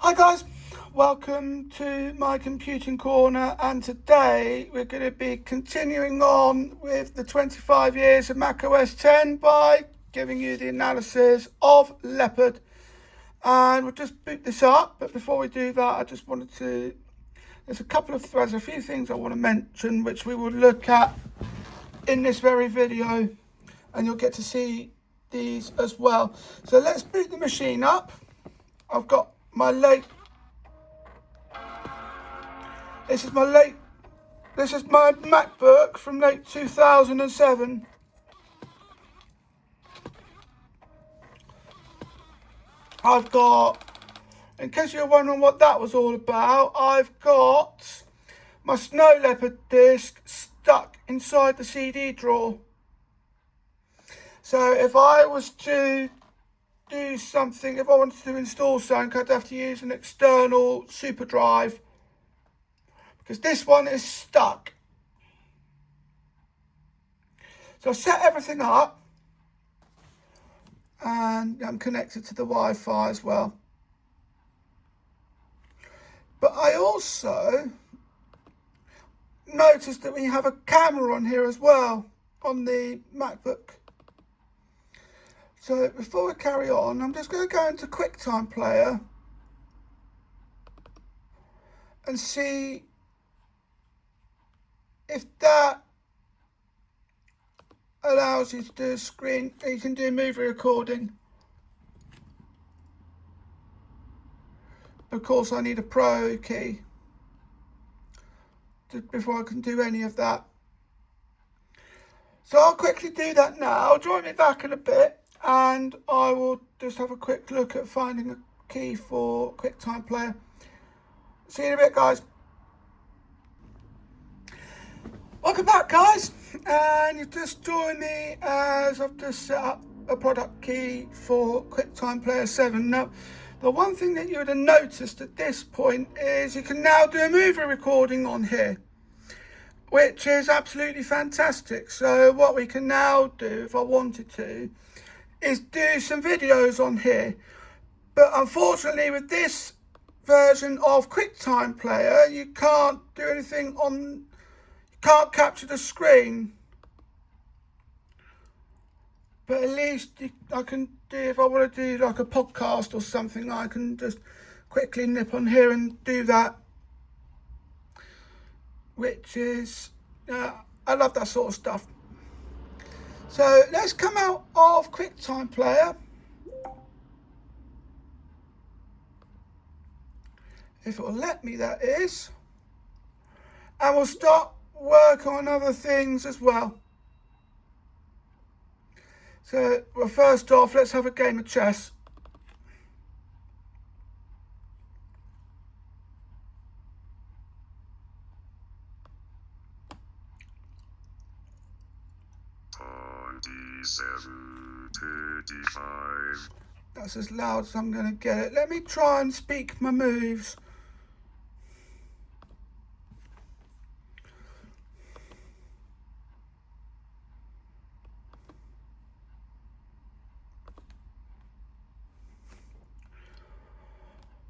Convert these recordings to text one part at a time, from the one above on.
Hi guys, welcome to my computing corner, and today we're going to be continuing on with the 25 years of Mac OS X by giving you the analysis of Leopard. And we'll just boot this up, but before we do that I just wanted to, there's a few things I want to mention which we will look at in this very video, and you'll get to see these as well. So let's boot the machine up. I've got my This is my MacBook from late 2007. I've got, in case you're wondering what that was all about, I've got my Snow Leopard disc stuck inside the CD drawer. So if I was to do something, if I wanted to install something, I'd have to use an external super drive, because this one is stuck. So I set everything up, and I'm connected to the Wi-Fi as well. But I also noticed that we have a camera on here as well on the MacBook. So before we carry on, I'm just going to go into QuickTime Player and see if that allows you to do a screen. You can do movie recording. Of course, I need a Pro key before I can do any of that. So I'll quickly do that now. Join me back in a bit, and I will just have a quick look at finding a key for QuickTime Player. See you in a bit, guys. Welcome back, guys, and you've just joined me as I've just set up a product key for QuickTime Player 7. Now, the one thing that you would have noticed at this point is you can now do a movie recording on here, which is absolutely fantastic. So what we can now do, if I wanted to, is do some videos on here. But unfortunately, with this version of QuickTime Player, you can't do anything on, can't capture the screen. But at least I can do, if I want to do like a podcast or something, I can just quickly nip on here and do that, which is, I love that sort of stuff. So let's come out of QuickTime Player. If it will let me, that is. And we'll start work on other things as well. So, well, first off, let's have a game of chess. D7, That's as loud as I'm going to get it. Let me try and speak my moves.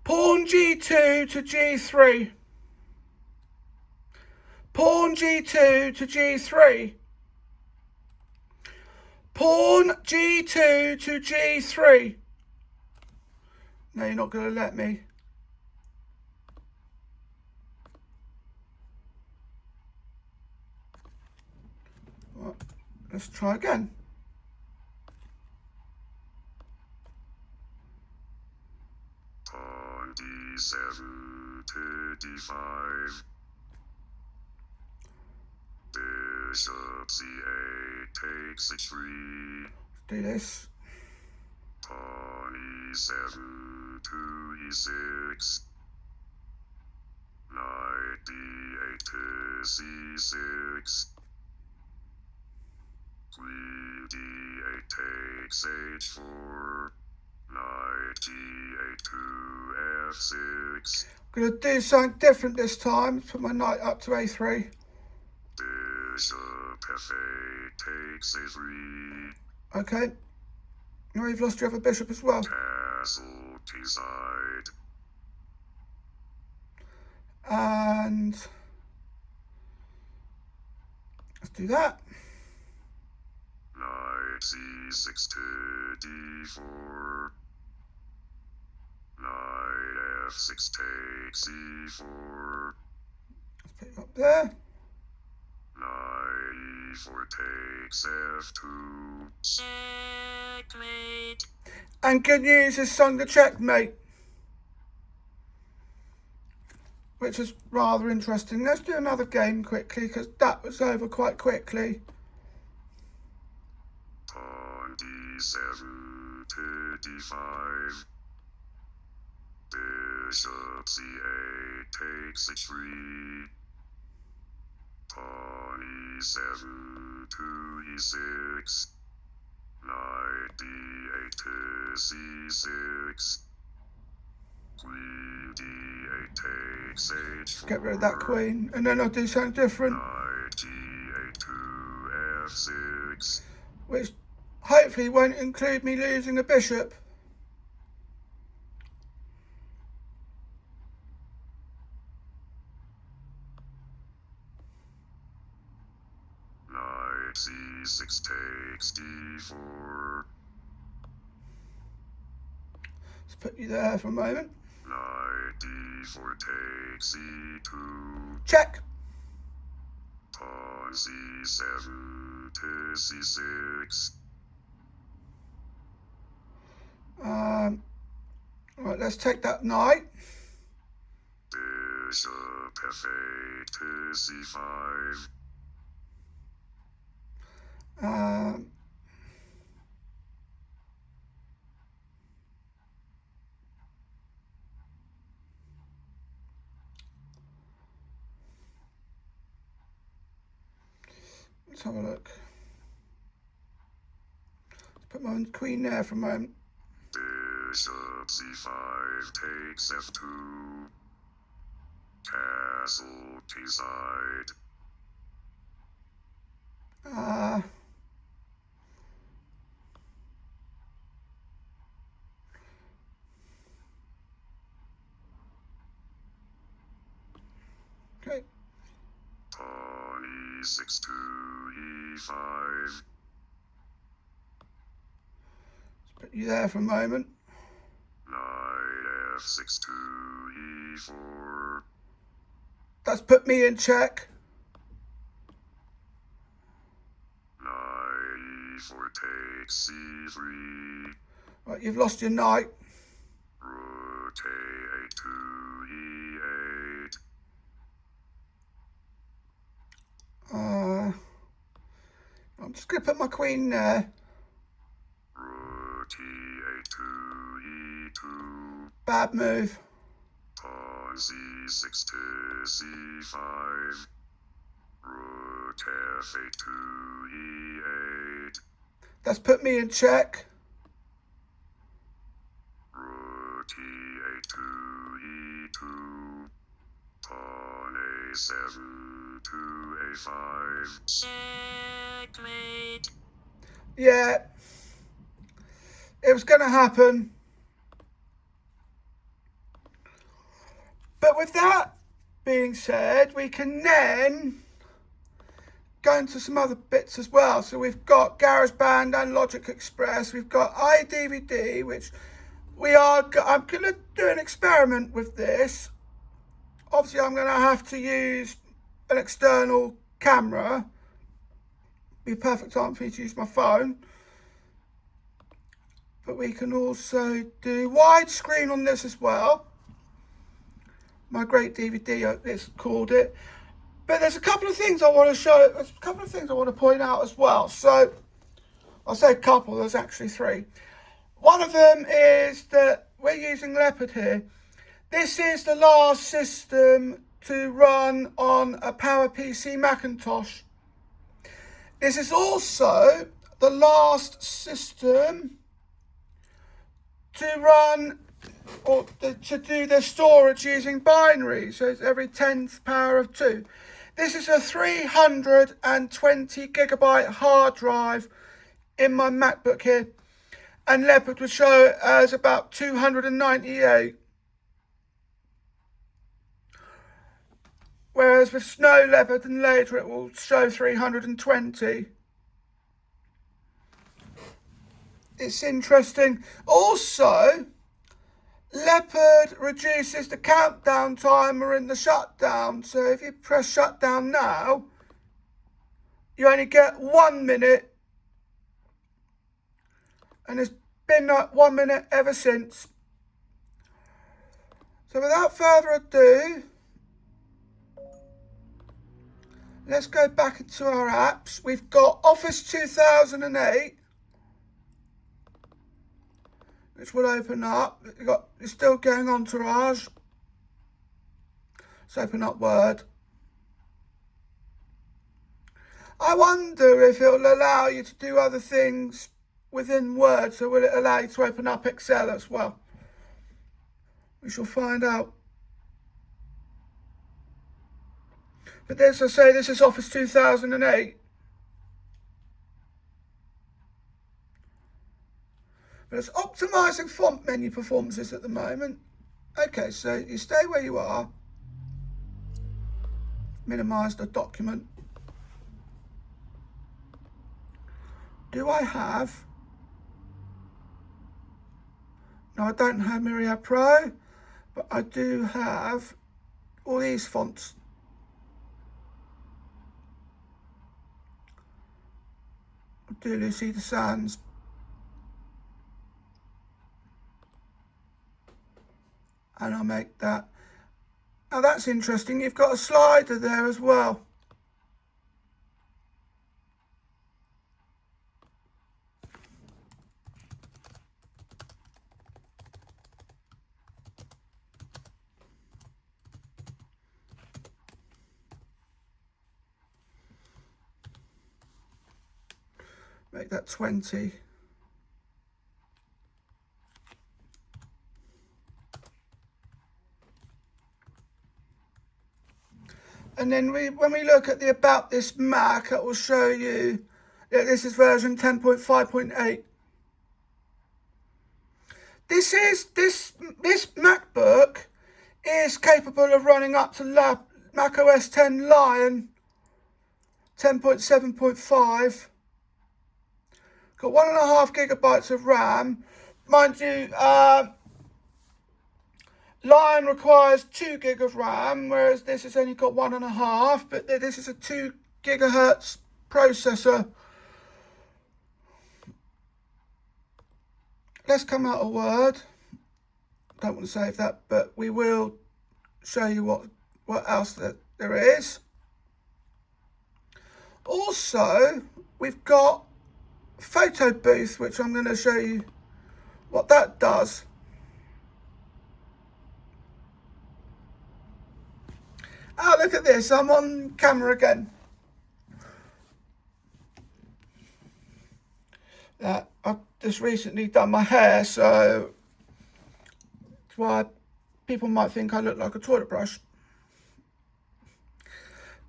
Pawn G2 to G3. Pawn G2 to G3. Pawn G2 to G3. No, you're not going to let me. Well, let's try again. pawn D7 to D5, bishop C8 takes H3, Let's do this. pawn E7 to E6, knight D8 to C6, queen D8 takes H4, knight G8 to F6. I'm going to do something different this time. Put my knight up to A3. Bishop F8 takes A3. Okay. Now you've lost your other bishop as well. Castle T-side. And let's do that. Knight c6 to d4. Knight f6 takes e4. Let's put it up there. Knight e4 takes f2. Checkmate. And good news is sung the checkmate, which is rather interesting. Let's do another game quickly because that was over quite quickly. Pawn d7 to d5. Bishop c8 takes h3. Pawn e7 to e6. Knight d8 to c6. Queen d8 takes h4. Get rid of that queen, and then I'll do something different, Knight g8 to f6. which hopefully won't include me losing a bishop. Knight c6 takes d4. Let's put you there for a moment. Knight d4 takes e2. Check. Pawn c7 to c6. Right, let's take that knight. Bishop f8 to c5. Let's have a look. Let's put my queen there for a moment. Bishop c5 takes f2. Castle kingside. Okay. Pawn e6 to e5. Let's put you there for a moment. Knight f6 to e4. That's put me in check. Knight e4 takes c3. Right, you've lost your knight. Rook a8 to e8. I'm just going to put my queen there. Rook e8 to e2. Bad move. Pawn c6 to c5. Rook f8 to e8. That's put me in check. Rook e8 to e2. Pawn a7 to a5. Checkmate. Yeah. It was going to happen. But with that being said, we can then go into some other bits as well. So we've got GarageBand and Logic Express. We've got iDVD, which I'm going to do an experiment with this. Obviously, I'm going to have to use an external camera. Be a perfect time for me to use my phone. But we can also do widescreen on this as well. My great DVD, it's called it. But there's a couple of things I want to show. There's a couple of things I want to point out as well. So I'll say a couple. There's actually three. One of them is that we're using Leopard here. This is the last system to run on a PowerPC Macintosh. This is also the last system to run or to do their storage using binary, so it's every 10th power of 2. This is a 320 gigabyte hard drive in my MacBook here, and Leopard would show it as about 298. whereas with Snow Leopard and later it will show 320. It's interesting. Also, Leopard reduces the countdown timer in the shutdown. So if you press shutdown now, you only get 1 minute. And it's been like 1 minute ever since. So without further ado, let's go back into our apps. We've got Office 2008, which will open up. It's still going Entourage. Let's open up Word. I wonder if it'll allow you to do other things within Word. So will it allow you to open up Excel as well? We shall find out. But as I say, this is Office 2008. But it's optimizing font menu performances at the moment. Okay, so you stay where you are. Minimize the document. Do I have? No, I don't have Myriad Pro, but I do have all these fonts. I do Lucy the Sands. And I'll make that. Now that's interesting. You've got a slider there as well. Make that 20. And then when we look at the About This Mac, it will show you that this is version 10.5.8. This MacBook is capable of running up to Mac OS X Lion 10.7.5. Got 1.5 gigabytes of RAM. Mind you, Lion requires 2 gig of RAM, whereas this has only got 1.5, but this is a 2 gigahertz processor. Let's come out of Word. Don't want to save that, but we will show you what else there is. Also, we've got Photo Booth, which I'm going to show you what that does. Oh, look at this. I'm on camera again. I've just recently done my hair, so that's why people might think I look like a toilet brush.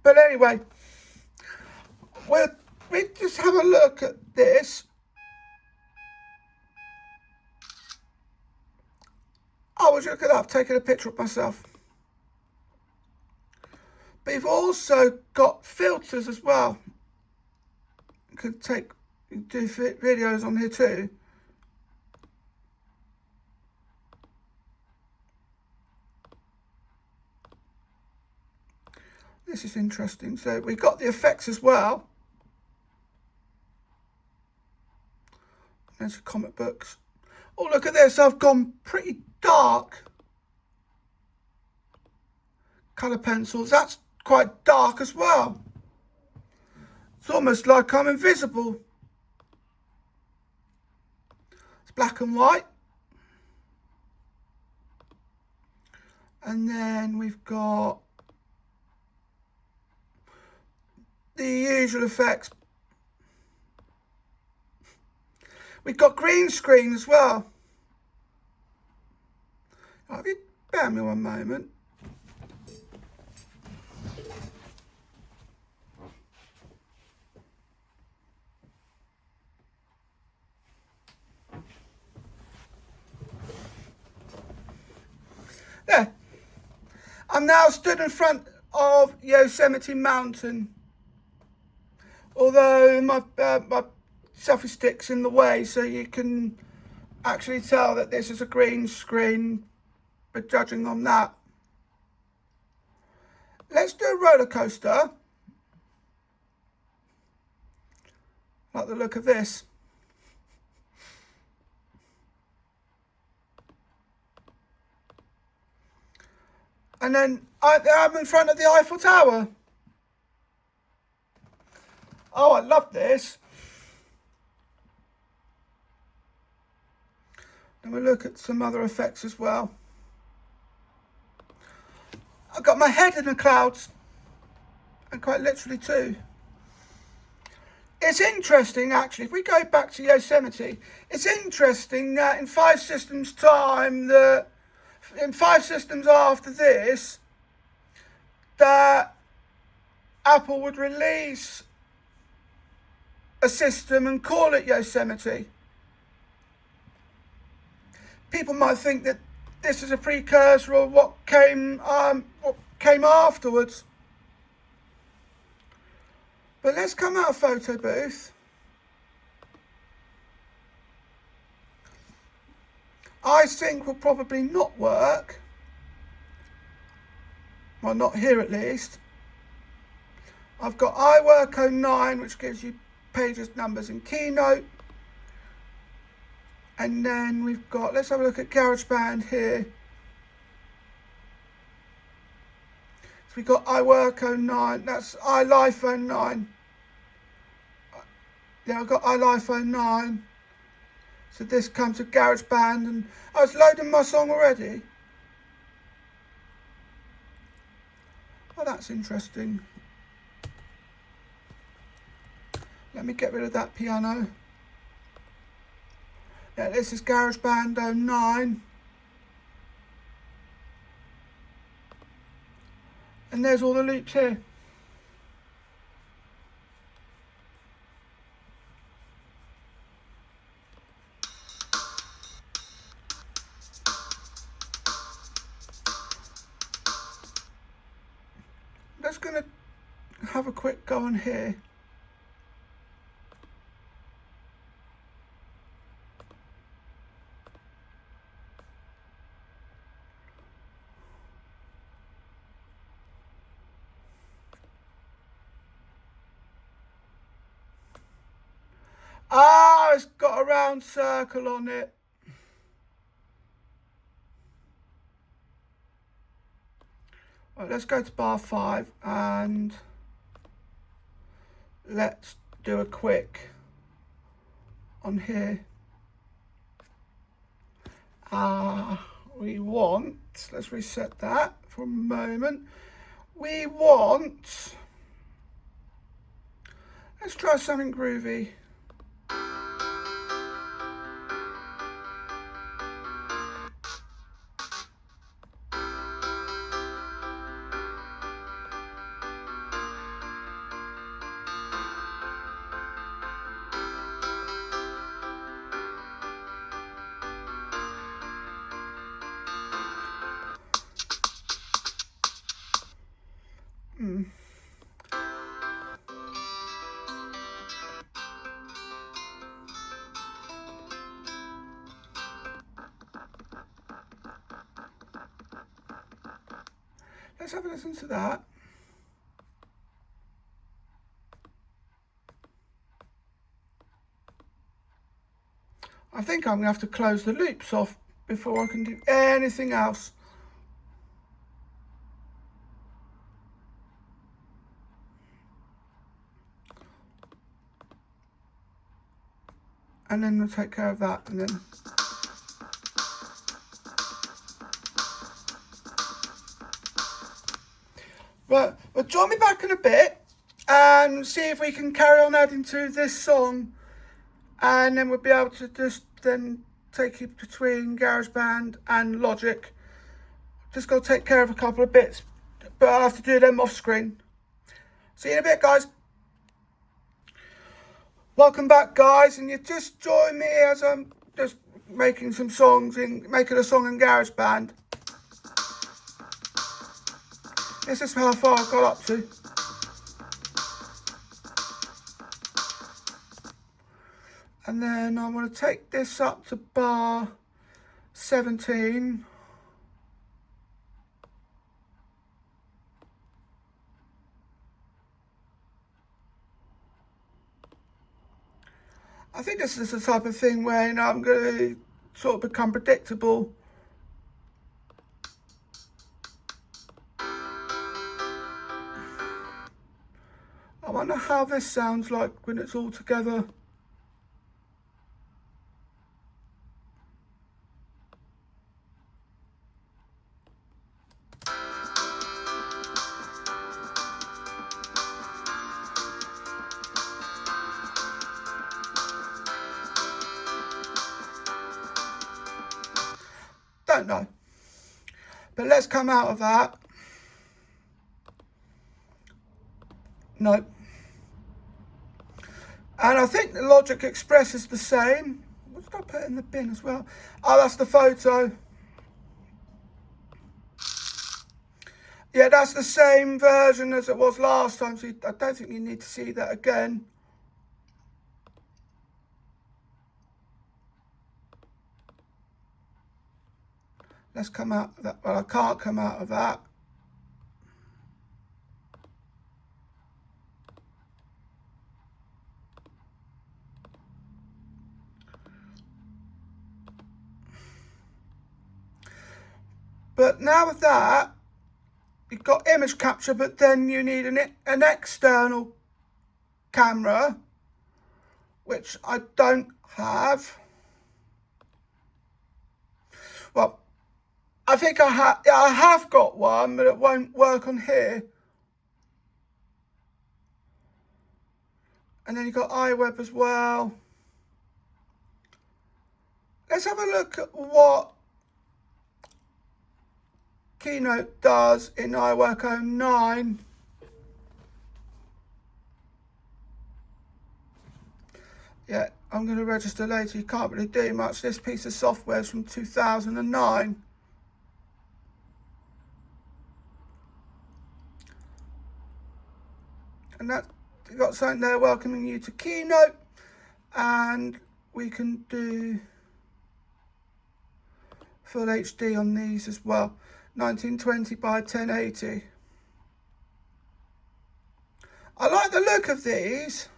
But anyway, we just have a look at this. Oh, would you look at that? I've taken a picture of myself. But you've also got filters as well. You can do videos on here too. This is interesting. So we've got the effects as well. There's comic books. Oh, look at this. I've gone pretty dark. Colour pencils. That's quite dark as well. It's almost like I'm invisible. It's black and white. And then we've got the usual effects. We've got green screen as well. If you bear me one moment. There. I'm now stood in front of Yosemite Mountain. Although my selfie stick's in the way, so you can actually tell that this is a green screen, but judging on that. Let's do a roller coaster. Like the look of this. And then I'm in front of the Eiffel Tower. Oh, I love this. Then we look at some other effects as well. I've got my head in the clouds. And quite literally too. It's interesting actually, if we go back to Yosemite, it's interesting that in 5 systems time, in 5 systems after this, that Apple would release a system and call it Yosemite. People might think that this is a precursor of what came afterwards. But let's come out of photo booth. iSync will probably not work. Well, not here at least. I've got iWork 09, which gives you pages, numbers and Keynote. And then we've got, let's have a look at GarageBand here. So we've got iWork 09, that's iLife 09. Yeah, I've got iLife 09. So this comes with GarageBand, and I was loading my song already. Oh, that's interesting. Let me get rid of that piano. Yeah, this is GarageBand 09. And there's all the loops here. I'm just going to have a quick go on here. Ah, it's got a round circle on it. Right, let's go to bar 5 and let's do a quick on here. We want, let's reset that for a moment. We want, let's try something groovy. Let's have a listen to that. I think I'm going to have to close the loops off before I can do anything else. And then we'll take care of that, and then but join me back in a bit and see if we can carry on adding to this song, and then we'll be able to just then take it between GarageBand and Logic. Just got to take care of a couple of bits, but I'll have to do them off screen. See you in a bit, guys. Welcome back, guys, and you just joined me as I'm just making a song in GarageBand. This is how far I got up to. And then I want to take this up to bar 17. I think this is the type of thing where, you know, I'm going to sort of become predictable. I wonder how this sounds like when it's all together. Don't know. But let's come out of that. Nope. And I think the Logic Express is the same. What did I put in the bin as well? Oh, that's the photo. Yeah, that's the same version as it was last time, so I don't think you need to see that again. Let's come out of that. Well, I can't come out of that. But now with that, you've got image capture, but then you need an external camera, which I don't have. Well, I think I have got one, but it won't work on here. And then you've got iWeb as well. Let's have a look at what Keynote does in iWork 09. Yeah, I'm going to register later. You can't really do much. This piece of software is from 2009. And that, you've got something there welcoming you to Keynote. And we can do full HD on these as well. 1920 by 1080. I like the look of these.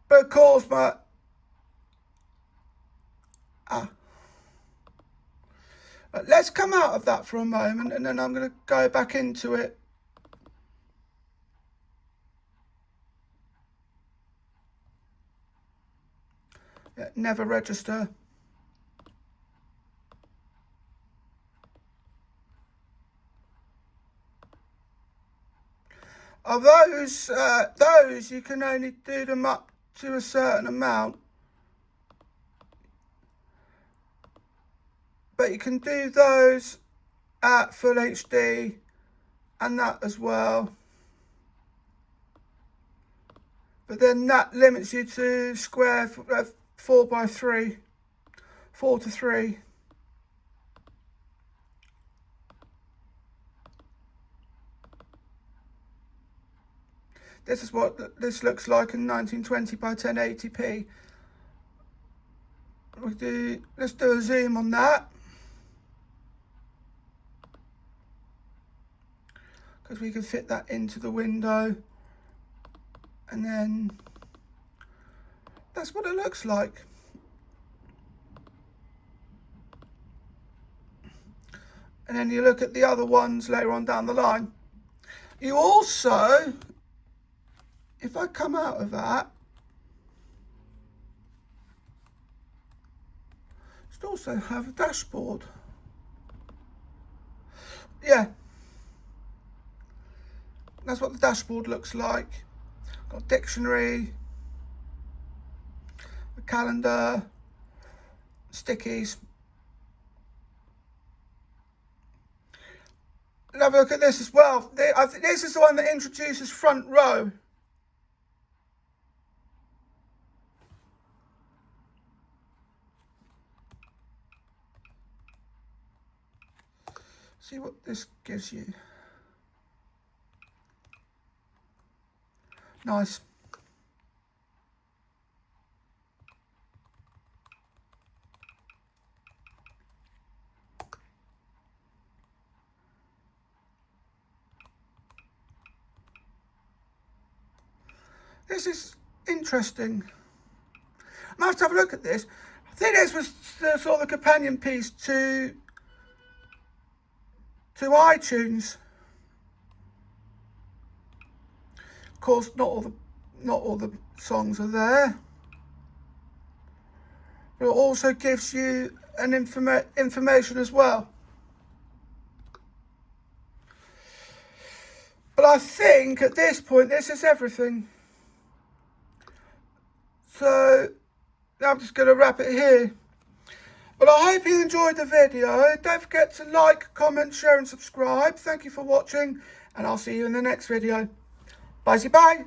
But of course, but let's come out of that for a moment, and then I'm going to go back into it. Yeah, never register. Of those you can only do them up to a certain amount. But you can do those at full HD and that as well. But then that limits you to square 4:3, 4:3. This is what this looks like in 1920 by 1080p. Let's do a zoom on that. Because we can fit that into the window. And then that's what it looks like. And then you look at the other ones later on down the line. You also, if I come out of that, you also have a dashboard. Yeah, that's what the dashboard looks like. Got a dictionary, a calendar, stickies. And have a look at this as well. I think this is the one that introduces front row. See what this gives you. Nice. This is interesting. I might have to have a look at this. I think this was the sort of the companion piece to iTunes. Of course, not all the songs are there, but it also gives you an information as well. But I think at this point, this is everything. So I'm just going to wrap it here. But I hope you enjoyed the video. Don't forget to like, comment, share and subscribe. Thank you for watching, and I'll see you in the next video. Bye.